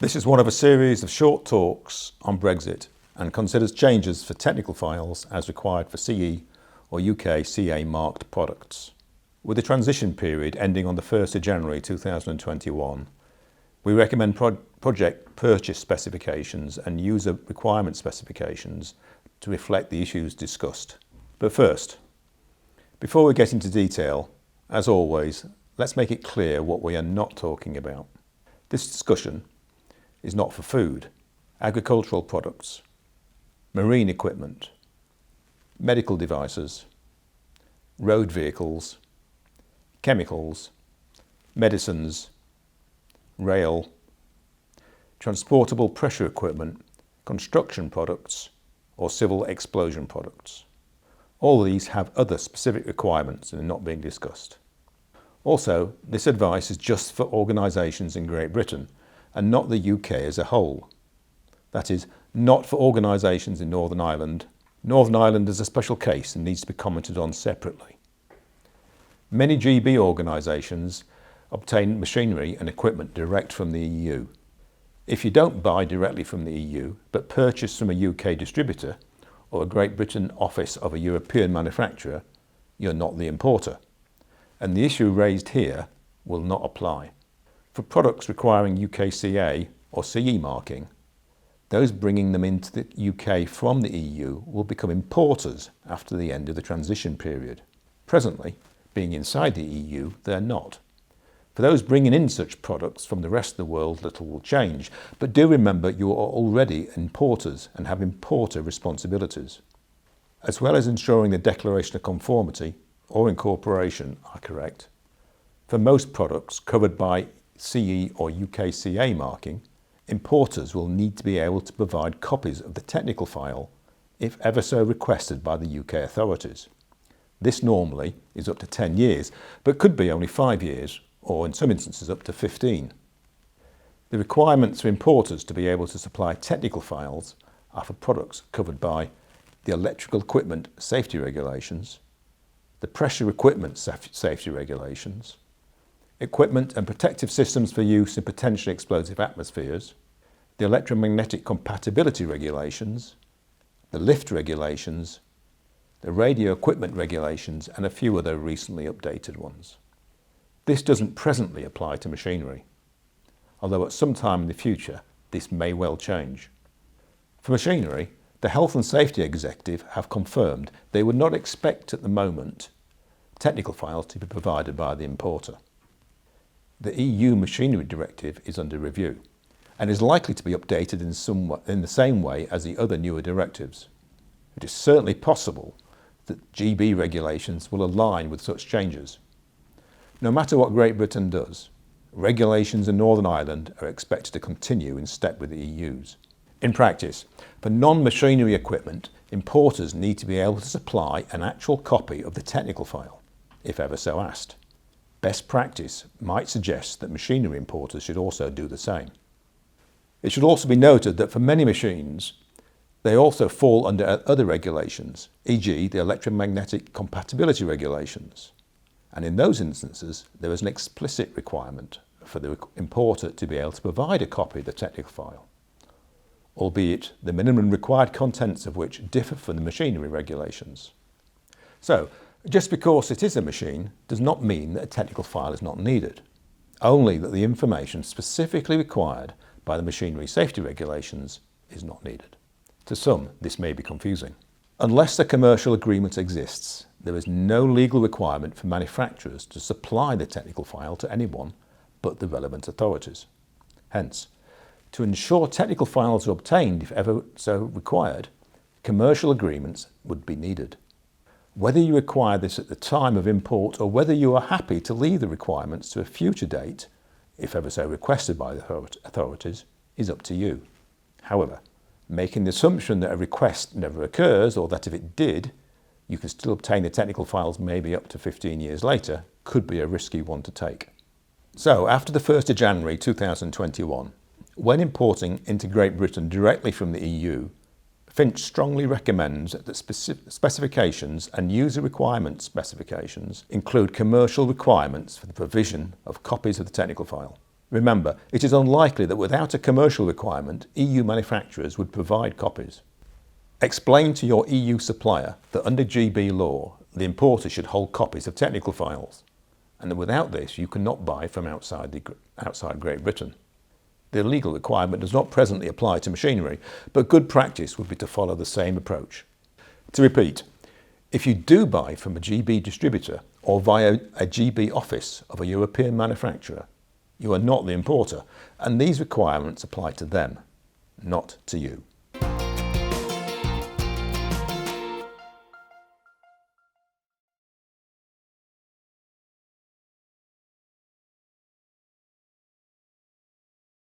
This is one of a series of short talks on Brexit and considers changes for technical files as required for CE or UKCA marked products. With the transition period ending on the 1st of January 2021, we recommend project purchase specifications and user requirement specifications to reflect the issues discussed. But first, before we get into detail, as always, let's make it clear what we are not talking about. This discussion is not for food, agricultural products, marine equipment, medical devices, road vehicles, chemicals, medicines, rail, transportable pressure equipment, construction products, or civil explosion products. All these have other specific requirements and are not being discussed. Also, this advice is just for organisations in Great Britain and not the UK as a whole. That is, not for organisations in Northern Ireland. Northern Ireland is a special case and needs to be commented on separately. Many GB organisations obtain machinery and equipment direct from the EU. If you don't buy directly from the EU, but purchase from a UK distributor or a Great Britain office of a European manufacturer, you're not the importer. And the issue raised here will not apply. For products requiring UKCA or CE marking, those bringing them into the UK from the EU will become importers after the end of the transition period. Presently, being inside the EU, they're not. For those bringing in such products from the rest of the world, little will change, but do remember you are already importers and have importer responsibilities. As well as ensuring the declaration of conformity or incorporation are correct, for most products covered by CE or UKCA marking, importers will need to be able to provide copies of the technical file if ever so requested by the UK authorities. This normally is up to 10 years, but could be only 5 years, or in some instances up to 15. The requirements for importers to be able to supply technical files are for products covered by the electrical equipment safety regulations, the pressure equipment safety regulations, equipment and protective systems for use in potentially explosive atmospheres, the electromagnetic compatibility regulations, the lift regulations, the radio equipment regulations, and a few other recently updated ones. This doesn't presently apply to machinery, although at some time in the future this may well change. For machinery, the Health and Safety Executive have confirmed they would not expect at the moment technical files to be provided by the importer. The EU Machinery Directive is under review and is likely to be updated in the same way as the other newer directives. It is certainly possible that GB regulations will align with such changes. No matter what Great Britain does, regulations in Northern Ireland are expected to continue in step with the EU's. In practice, for non-machinery equipment, importers need to be able to supply an actual copy of the technical file, if ever so asked. Best practice might suggest that machinery importers should also do the same. It should also be noted that for many machines, they also fall under other regulations, e.g. the electromagnetic compatibility regulations. And in those instances, there is an explicit requirement for the importer to be able to provide a copy of the technical file, albeit the minimum required contents of which differ from the machinery regulations. So, just because it is a machine does not mean that a technical file is not needed, only that the information specifically required by the machinery safety regulations is not needed. To some, this may be confusing. Unless a commercial agreement exists, there is no legal requirement for manufacturers to supply the technical file to anyone but the relevant authorities. Hence, to ensure technical files are obtained if ever so required, commercial agreements would be needed. Whether you require this at the time of import or whether you are happy to leave the requirements to a future date, if ever so requested by the authorities, is up to you. However, making the assumption that a request never occurs or that if it did, you can still obtain the technical files maybe up to 15 years later could be a risky one to take. So, after the 1st of January 2021, when importing into Great Britain directly from the EU, Finch strongly recommends that specifications and user requirement specifications include commercial requirements for the provision of copies of the technical file. Remember, it is unlikely that without a commercial requirement, EU manufacturers would provide copies. Explain to your EU supplier that under GB law, the importer should hold copies of technical files, and that without this you cannot buy from outside Great Britain. The legal requirement does not presently apply to machinery, but good practice would be to follow the same approach. To repeat, if you do buy from a GB distributor or via a GB office of a European manufacturer, you are not the importer, and these requirements apply to them, not to you.